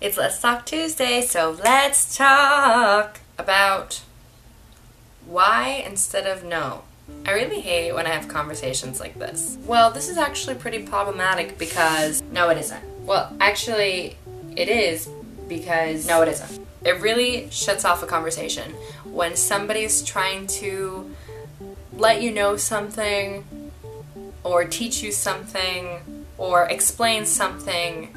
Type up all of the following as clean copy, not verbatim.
It's Let's Talk Tuesday, so let's talk about why instead of no. I really hate when I have conversations like this. Well, this is actually pretty problematic because no, it isn't. Well, actually, it is because no, it isn't. It really shuts off a conversation when somebody's trying to let you know something or teach you something or explain something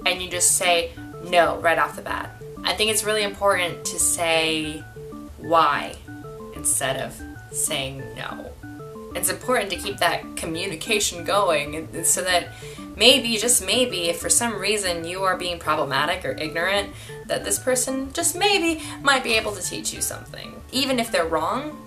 and you just say no right off the bat. I think it's really important to say why instead of saying no. It's important to keep that communication going so that maybe, just maybe, if for some reason you are being problematic or ignorant, that this person just maybe might be able to teach you something. Even if they're wrong,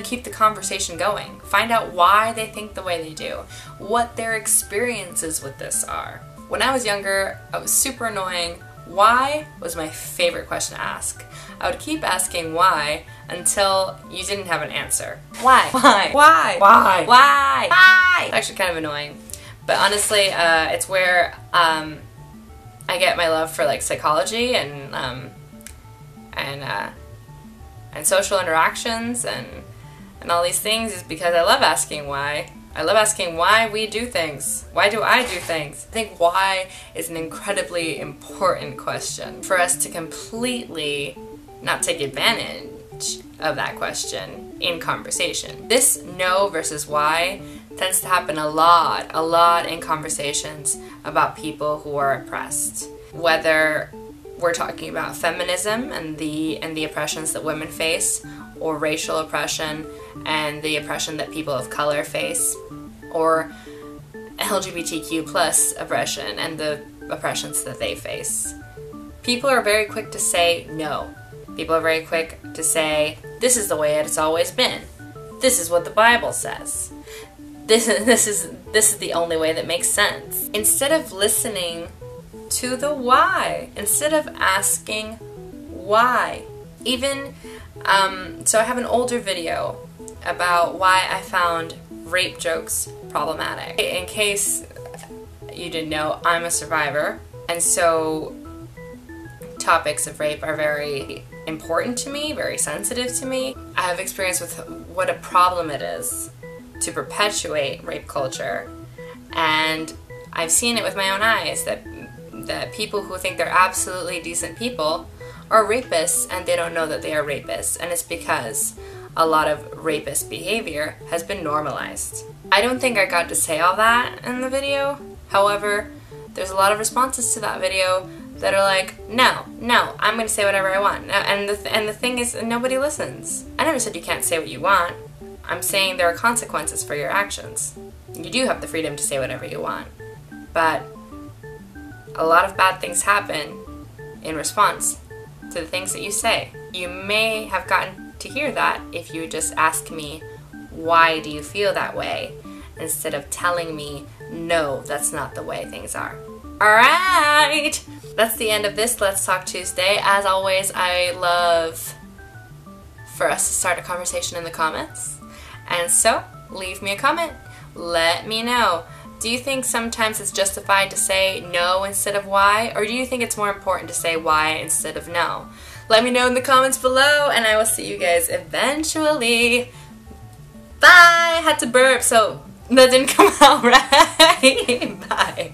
keep the conversation going. Find out why they think the way they do, what their experiences with this are. When I was younger, I was super annoying. Why was my favorite question to ask. I would keep asking why until you didn't have an answer. Why? Why? Why? Why? Why? Why? It's actually kind of annoying. But honestly, it's where I get my love for like psychology and social interactions and all these things is because I love asking why. I love asking why we do things. Why do I do things? I think why is an incredibly important question for us to completely not take advantage of that question in conversation. This no versus why tends to happen a lot in conversations about people who are oppressed. Whether we're talking about feminism and the oppressions that women face, or racial oppression and the oppression that people of color face, or LGBTQ plus oppression and the oppressions that they face. People are very quick to say no. People are very quick to say, this is the way it's always been. This is what the Bible says. This is the only way that makes sense. Instead of listening to the why, instead of asking why. Even, so I have an older video about why I found rape jokes problematic. In case you didn't know, I'm a survivor, and so topics of rape are very important to me, very sensitive to me. I have experience with what a problem it is to perpetuate rape culture, and I've seen it with my own eyes that people who think they're absolutely decent people are rapists and they don't know that they are rapists, and it's because a lot of rapist behavior has been normalized. I don't think I got to say all that in the video. However, there's a lot of responses to that video that are like, no, I'm going to say whatever I want. And the thing is, nobody listens. I never said you can't say what you want. I'm saying there are consequences for your actions. You do have the freedom to say whatever you want. But a lot of bad things happen in response to the things that you say. You may have gotten to hear that if you just ask me, why do you feel that way? Instead of telling me, no, that's not the way things are. Alright! That's the end of this Let's Talk Tuesday. As always, I love for us to start a conversation in the comments. And so, leave me a comment. Let me know. Do you think sometimes it's justified to say no instead of why? Or do you think it's more important to say why instead of no? Let me know in the comments below, and I will see you guys eventually. Bye! Had to burp, so that didn't come out right. Bye.